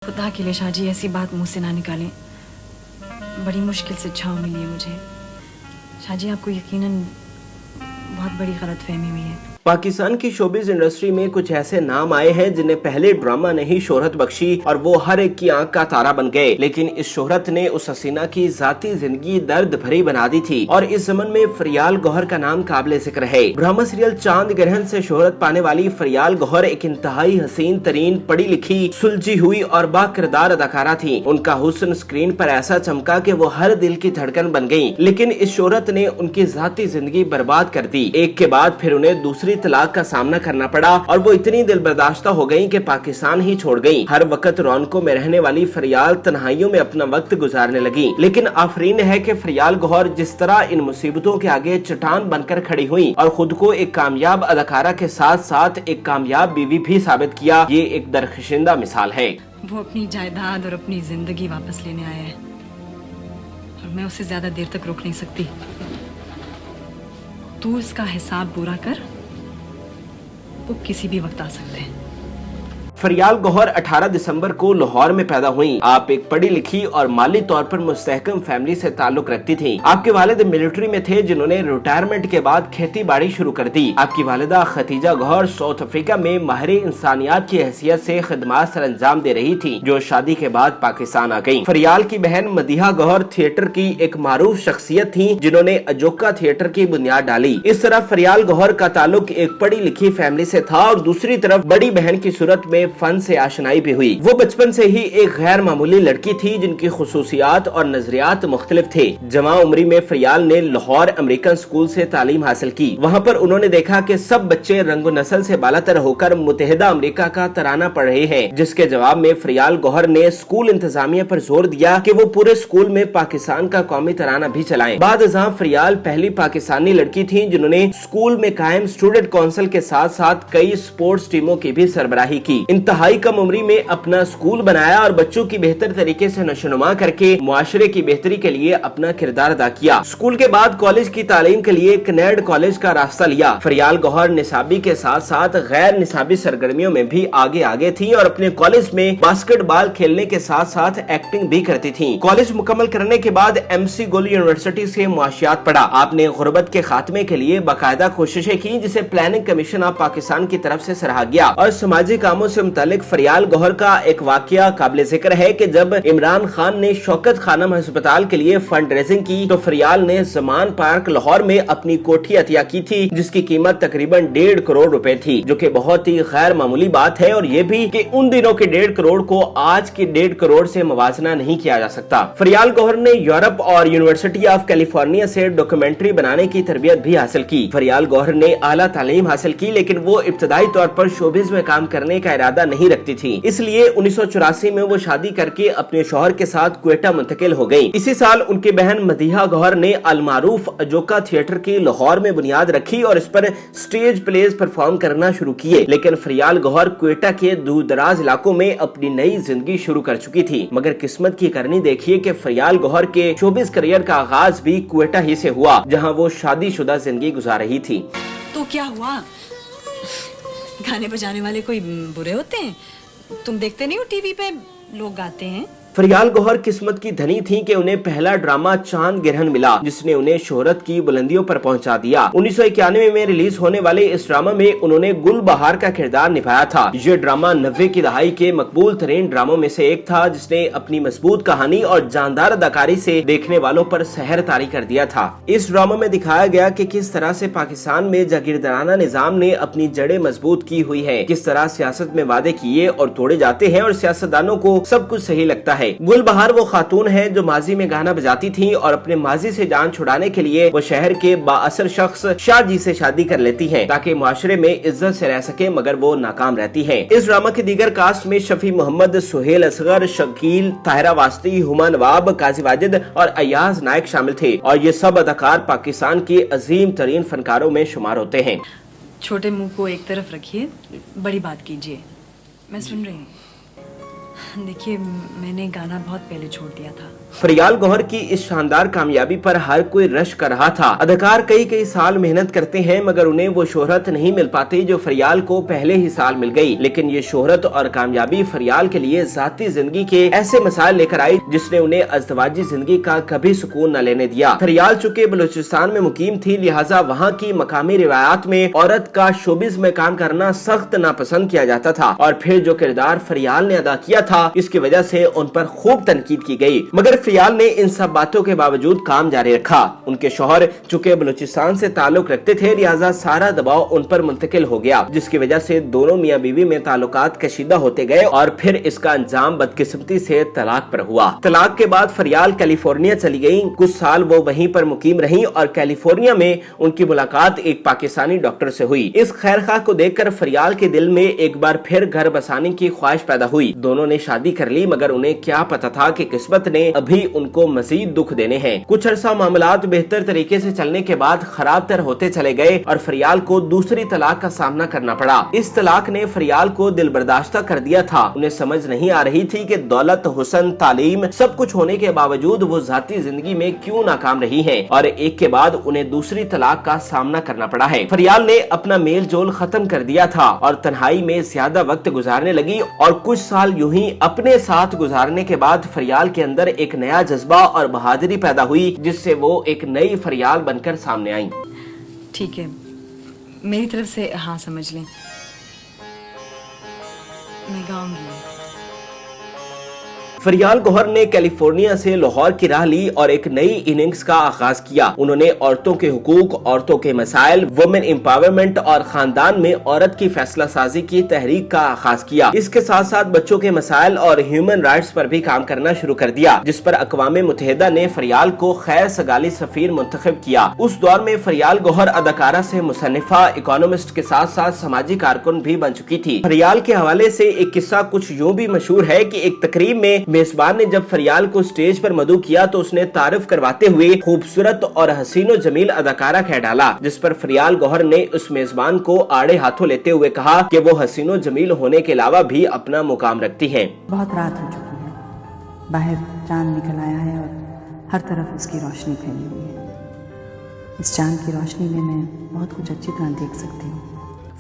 खुदा के लिए शाहजी ऐसी बात मुंह से ना निकालें, बड़ी मुश्किल से छाँव मिली है मुझे। शाहजी आपको यकीनन बहुत बड़ी गलतफहमी हुई है। पाकिस्तान की शोबिज इंडस्ट्री में कुछ ऐसे नाम आए हैं जिन्हें पहले ड्रामा ने ही शोहरत बख्शी और वो हर एक की आंख का तारा बन गए, लेकिन इस शोहरत ने उस हसीना की जाती जिंदगी दर्द भरी बना दी थी। और इस ज़मन में फरियाल गौहर का नाम काबिल जिक्र है। ड्रामा सीरियल चांद ग्रहण से शोहरत पाने वाली फरियाल गौहर एक इंतहाई हसीन तरीन, पढ़ी लिखी, सुलझी हुई और बाकिरदार अदाकारा थी। उनका हुस्न स्क्रीन पर ऐसा चमका कि वो हर दिल की धड़कन बन गयी, लेकिन इस शोहरत ने उनकी जाती जिंदगी बर्बाद कर दी। एक के बाद फिर उन्हें दूसरी तलाक का सामना करना पड़ा और वो इतनी दिल बर्दाश्ता हो गयी कि पाकिस्तान ही छोड़ गयी। हर वक्त रौनकों में रहने वाली फरियाल तन्हाइयों में अपना वक्त गुजारने लगी, लेकिन आफरीन है कि फरियाल गौहर जिस तरह इन मुसीबतों के आगे चट्टान बनकर खड़ी हुई और खुद को एक कामयाब अदाकारा के साथ साथ एक कामयाब बीवी भी साबित किया, ये एक दरख्शिंदा मिसाल है। वो अपनी जायदाद और अपनी जिंदगी वापस लेने आया है और मैं उसे ज्यादा देर तक रोक नहीं सकती। तू इसका हिसाब पूरा कर, वो किसी भी वक्त आ सकते हैं। फरियाल गौहर 18 दिसंबर को लाहौर में पैदा हुई। आप एक पढ़ी लिखी और माली तौर पर मुस्तहकम फैमिली से ताल्लुक रखती थी। आपके वालिद मिलिट्री में थे जिन्होंने रिटायरमेंट के बाद खेती बाड़ी शुरू कर दी। आपकी वालिदा खतीजा गौहर साउथ अफ्रीका में माहिर इंसानियात की हैसियत से खिदमत सर अंजाम दे रही थी, जो शादी के बाद पाकिस्तान आ गयी। फरियाल की बहन मदीहा गौहर थिएटर की एक मारूफ शख्सियत थी जिन्होंने अजोका थिएटर की बुनियाद डाली। इस तरह फरियाल गौहर का ताल्लुक एक पढ़ी लिखी फैमिली से था और दूसरी तरफ बड़ी बहन की सूरत में फन से आशनाई भी हुई। वो बचपन से ही एक गैर मामूली लड़की थी जिनकी खुसूसियात और नजरियात मुख्तलिफ थे। जवां उम्री में फरियाल ने लाहौर अमेरिकन स्कूल से तालीम हासिल की। वहाँ पर उन्होंने देखा कि सब बच्चे रंगो नस्ल से बालातर होकर मुत्तहिदा अमेरिका का तराना पढ़ रहे हैं, जिसके जवाब में फरियाल गौहर ने स्कूल इंतजामिया पर जोर दिया कि वो पूरे स्कूल में पाकिस्तान का कौमी तराना भी चलाएं। बाद अज़ां फरियाल पहली पाकिस्तानी लड़की थी जिन्होंने स्कूल में कायम स्टूडेंट काउंसिल के साथ साथ कई स्पोर्ट्स टीमों की भी सरबराही की। इंतहाई कम उम्री में अपना स्कूल बनाया और बच्चों की बेहतर तरीके से नशोनुमा करके मुआशरे की बेहतरी के लिए अपना किरदार अदा किया। स्कूल के बाद कॉलेज की तालीम के लिए कनेड कॉलेज का रास्ता लिया। फरियाल गौहर निसाबी के साथ साथ गैर निसाबी सरगर्मियों में भी आगे थी और अपने कॉलेज में बास्केटबॉल खेलने के साथ साथ एक्टिंग भी करती थी। कॉलेज मुकम्मल करने के बाद MC गुल यूनिवर्सिटी से मुआशियात पढ़ा। आपने गुर्बत के खात्मे के लिए बाकायदा कोशिशें की, जिसे प्लानिंग कमीशन ऑफ पाकिस्तान की तरफ से सराहा गया। और समाजी कामों से मुतालिक फरियाल गौहर का एक वाकया काबिल जिक्र है कि जब इमरान खान ने शौकत खानम अस्पताल के लिए फंड रेजिंग की तो फरियाल ने जमान पार्क लाहौर में अपनी कोठी अतिया की थी, जिसकी कीमत तकरीबन 1.5 करोड़ रुपए थी, जो कि बहुत ही गैर मामूली बात है। और ये भी कि उन दिनों के 1.5 करोड़ को आज के 1.5 करोड़ से मुवाजना नहीं किया जा सकता। फरियाल गौहर ने यूरोप और यूनिवर्सिटी ऑफ कैलिफोर्निया से डॉक्यूमेंट्री बनाने की तरबियत भी हासिल की। फरियाल गौहर ने आला तालीम हासिल की, लेकिन वो इब्तदाई तौर पर शोबिज में काम करने का इरादा नहीं रखती थी, इसलिए 1984 में वो शादी करके अपने शौहर के साथ क्वेटा मुंतकिल हो गयी। इसी साल उनकी बहन मदीहा गौहर ने अलमारूफ अजोका थिएटर की लाहौर में बुनियाद रखी और इस पर स्टेज प्लेज परफॉर्म करना शुरू किए। लेकिन फरियाल गौहर क्वेटा के दूर दराज इलाकों में अपनी नई जिंदगी शुरू कर चुकी थी। मगर किस्मत की करनी देखिए कि फरियाल गौहर के शोबिज करियर का आगाज भी क्वेटा ही से हुआ, जहाँ वो शादीशुदा जिंदगी गुजार रही थी। तो क्या हुआ? गाने बजाने वाले कोई बुरे होते हैं? तुम देखते नहीं हो टीवी पे लोग गाते हैं? फरियाल गौहर किस्मत की धनी थी कि उन्हें पहला ड्रामा चांद ग्रहण मिला, जिसने उन्हें शोहरत की बुलंदियों पर पहुंचा दिया। 1991 में रिलीज होने वाले इस ड्रामा में उन्होंने गुल बहार का किरदार निभाया था। ये ड्रामा 90 की दहाई के मकबूल तरीन ड्रामों में से एक था, जिसने अपनी मजबूत कहानी और जानदार अदाकारी से देखने वालों पर सहर तारी कर दिया था। इस ड्रामा में दिखाया गया कि किस तरह से पाकिस्तान में जागीरदाराना निजाम ने अपनी जड़ें मजबूत की हुई है, किस तरह सियासत में वादे किए और तोड़े जाते हैं और सियासतदानों को सब कुछ सही लगता है। गुल बहार वो खातून है जो माजी में गाना बजाती थी और अपने माजी से जान छुड़ाने के लिए वो शहर के बाअसर शख्स शाहजी से शादी कर लेती है ताकि मुआशरे में इज्जत से रह सके, मगर वो नाकाम रहती है। इस ड्रामा की दीगर कास्ट में शफी मोहम्मद, सुहेल असगर, शकील, ताहिरा वास्ती, हुमा नवाब, काजी वाजिद और अयाज नायक शामिल थे और ये सब अदाकार पाकिस्तान के अजीम तरीन फनकारों में शुमार होते हैं। छोटे मुंह को एक तरफ रखिए, बड़ी बात कीजिए। मैं सुन रही हूँ। देखिए, मैंने गाना बहुत पहले छोड़ दिया था। फरियाल गौहर की इस शानदार कामयाबी पर हर कोई रश कर रहा था। अदाकार कई साल मेहनत करते हैं मगर उन्हें वो शोहरत नहीं मिल पाती जो फरियाल को पहले ही साल मिल गई। लेकिन ये शोहरत और कामयाबी फरियाल के लिए जाती जिंदगी के ऐसे मसाइल लेकर आई जिसने उन्हें अज़दवाजी जिंदगी का कभी सुकून न लेने दिया। फरियाल चूंकि बलूचिस्तान में मुकीम थी, लिहाजा वहाँ की मकामी रिवायात में औरत का शोबिज में काम करना सख्त नापसंद किया जाता था और फिर जो किरदार फरियाल ने अदा किया था इसकी वजह से उन पर खूब तनकीद की गई। मगर फरियाल ने इन सब बातों के बावजूद काम जारी रखा। उनके शौहर चूंकि बलूचिस्तान से ताल्लुक रखते थे, लिहाजा सारा दबाव उन पर मुंतकिल हो गया, जिसकी वजह से दोनों मियाँ बीवी में ताल्लुकात कशीदा होते गए और फिर इसका अंजाम बदकिस्मती से तलाक पर हुआ। तलाक के बाद फरियाल कैलिफोर्निया चली गयी। कुछ साल वो वहीं पर मुकीम रही और कैलिफोर्निया में उनकी मुलाकात एक पाकिस्तानी डॉक्टर से हुई। इस खैरखा को देखकर फरियाल के दिल में एक बार फिर घर बसाने की ख्वाहिश पैदा हुई। दोनों ने शादी कर ली मगर उन्हें क्या पता था कि किस्मत ने अभी उनको मजीद दुख देने हैं। कुछ अरसा मामलात बेहतर तरीके से चलने के बाद खराब तर होते चले गए और फरियाल को दूसरी तलाक का सामना करना पड़ा। इस तलाक ने फरियाल को दिल बर्दाश्ता कर दिया था। उन्हें समझ नहीं आ रही थी कि दौलत, हुस्न, तालीम सब कुछ होने के बावजूद वो जाती जिंदगी में क्यों नाकाम रही हैं और एक के बाद उन्हें दूसरी तलाक का सामना करना पड़ा है। फरियाल ने अपना मेल जोल खत्म कर दिया था और तन्हाई में ज्यादा वक्त गुजारने लगी और कुछ साल यूं ही अपने साथ गुजारने के बाद फरियाल के अंदर एक नया जज्बा और बहादुरी पैदा हुई जिससे वो एक नई फरियाल बनकर सामने आई। ठीक है, मेरी तरफ से हाँ समझ लें, मैं गाऊंगी। फरियाल गौहर ने कैलिफोर्निया से लाहौर की राह ली और एक नई इनिंग्स का आगाज किया। उन्होंने औरतों के हुकूक, औरतों के मसाइल, वुमेन एम्पावरमेंट और खानदान में औरत की फैसला साजी की तहरीक का आगाज किया। इसके साथ साथ बच्चों के मसाइल और ह्यूमन राइट्स पर भी काम करना शुरू कर दिया, जिस पर अक़वाम मुत्तहिदा ने फरियाल को खैर सगाली सफीर मुंतखब किया। उस दौर में फरियाल गौहर अदाकारा से मुसन्निफा, इकोनॉमिस्ट के साथ साथ समाजी कारकुन भी बन चुकी थी। फरियाल के हवाले से एक किस्सा कुछ यूं भी मशहूर है कि एक तकरीब में मेजबान ने जब फरियाल को स्टेज पर मदऊ किया तो उसने तारीफ करवाते हुए खूबसूरत और हसीनो जमील अदाकारा कह डाला, जिस पर फरियाल गौहर ने उस मेजबान को आड़े हाथों लेते हुए कहा कि वो हसीनो जमील होने के अलावा भी अपना मुकाम रखती हैं। बहुत रात हो चुकी है, बाहर चांद निकल आया है और हर तरफ उसकी रोशनी फैली हुई है। इस चांद की रोशनी में मैं बहुत कुछ अच्छी तरह देख सकती हूँ।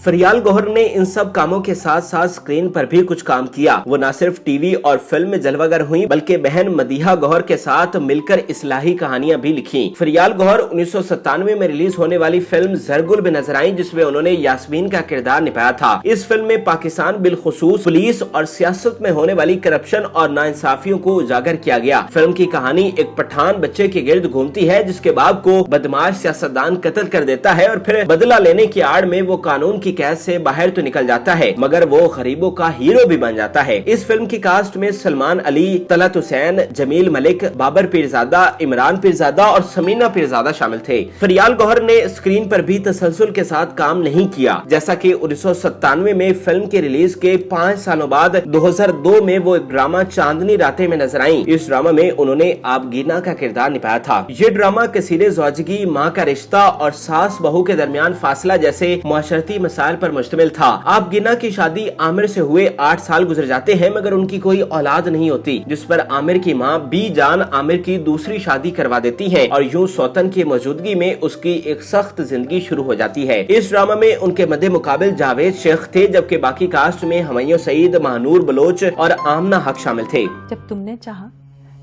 फरियाल गौहर ने इन सब कामों के साथ साथ स्क्रीन पर भी कुछ काम किया। वो न सिर्फ टीवी और फिल्म में जलवागर हुई बल्कि बहन मदीहा गौहर के साथ मिलकर इस्लाही कहानियां भी लिखी। फरियाल गौहर 1997 में रिलीज होने वाली फिल्म ज़रगुल में नजर आई, जिसमें उन्होंने यास्मीन का किरदार निभाया था। इस फिल्म में पाकिस्तान बिलखुसूस पुलिस और सियासत में होने वाली करप्शन और नाइंसाफियों को उजागर किया गया। फिल्म की कहानी एक पठान बच्चे के गिर्द घूमती है जिसके बाप को बदमाश सियासतदान कत्ल कर देता है और फिर बदला लेने की आड़ में वो कानून की कैद से बाहर तो निकल जाता है मगर वो गरीबों का हीरो भी बन जाता है। इस फिल्म की कास्ट में सलमान अली, तलत हुसैन, जमील मलिक, बाबर पीरजादा, इमरान पीरजादा और समीना पीरजादा शामिल थे। फरियाल गौहर ने स्क्रीन पर भी तसलसल के साथ काम नहीं किया। जैसा कि 1997 में फिल्म के रिलीज के 5 सालों बाद 2002 में वो एक ड्रामा चांदनी रातें में नजर आई। इस ड्रामा में उन्होंने आबगीना का किरदार निभाया था। ये ड्रामा कसीरे ज़ौजगी, माँ का रिश्ता और सास बहू के दरमियान फासला जैसे मुआशरती मसाइल पर मुश्तमिल था। आबगीना की शादी आमिर से हुए 8 साल गुजर जाते हैं मगर उनकी कोई औलाद नहीं होती, जिस पर आमिर की माँ बी जान आमिर की दूसरी शादी करवा देती है और यूं सौतन की मौजूदगी में उसकी एक सख्त जिंदगी शुरू हो जाती है। इस ड्रामा में उनके मद्दे मुकाबिल जावेद शेख थे, जबकि बाकी कास्ट में हमैया सईद, महानूर बलोच और आमना हक शामिल थे। जब तुमने चाहा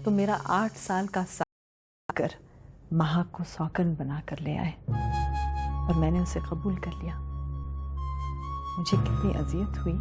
तो मेरा 8 साल का साथ कर महक को सौकन बना कर ले आए और मैंने उसे कबूल कर लिया। मुझे कितनी अजियत हुई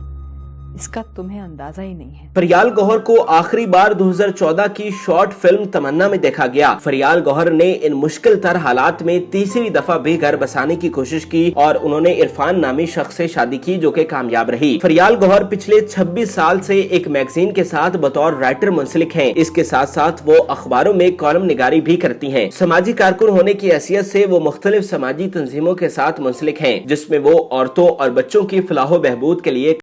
इसका तुम्हें अंदाजा ही नहीं है। फरियाल गौहर को आखिरी बार 2014 की शॉर्ट फिल्म तमन्ना में देखा गया। फरियाल गौहर ने इन मुश्किल तर हालात में तीसरी दफा भी घर बसाने की कोशिश की और उन्होंने इरफान नामी शख्स से शादी की जो कि कामयाब रही। फरियाल गौहर पिछले 26 साल से एक मैगजीन के साथ बतौर राइटर मुंसलिक हैं। इसके साथ साथ वो अखबारों में कॉलम निगारी भी करती हैं। समाजी कारकुन होने की हैसियत से वो मुख्तलिफ समाजी तंजीमों के साथ मुंसलिक हैं, जिसमें वो औरतों और बच्चों की फलाह बहबूद के लिए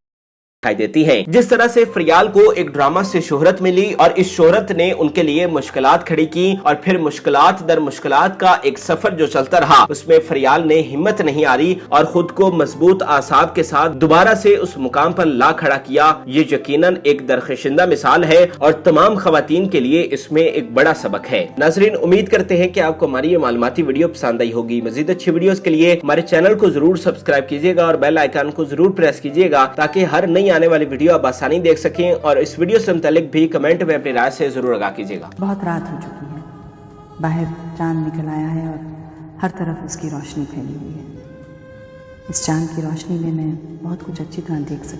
दिखाई देती हैं। जिस तरह से फरियाल को एक ड्रामा से शोहरत मिली और इस शोहरत ने उनके लिए मुश्किलात खड़ी की और फिर मुश्किलात दर मुश्किलात का एक सफर जो चलता रहा, उसमें फरियाल ने हिम्मत नहीं हारी और खुद को मजबूत आसाब के साथ दोबारा से उस मुकाम पर ला खड़ा किया। ये यकीनन एक दरख्शिंदा मिसाल है और तमाम खवातीन के लिए इसमें एक बड़ा सबक है। नाज़रीन, उम्मीद करते हैं कि आपको हमारी ये मालूमाती वीडियो पसंद आई होगी। मजीद अच्छी वीडियोस के लिए हमारे चैनल को जरूर सब्सक्राइब कीजिएगा और बेल आइकन को जरूर प्रेस कीजिएगा ताकि हर नई आने वाली वीडियो आप आसानी देख सकें। और इस वीडियो से मुतालिक भी कमेंट में अपनी राय से जरूर आगाह कीजिएगा। बहुत रात हो चुकी है, बाहर चांद निकल आया है और हर तरफ उसकी रोशनी फैली हुई है। इस चांद की रोशनी में मैं बहुत कुछ अच्छी तरह देख सकती हूँ।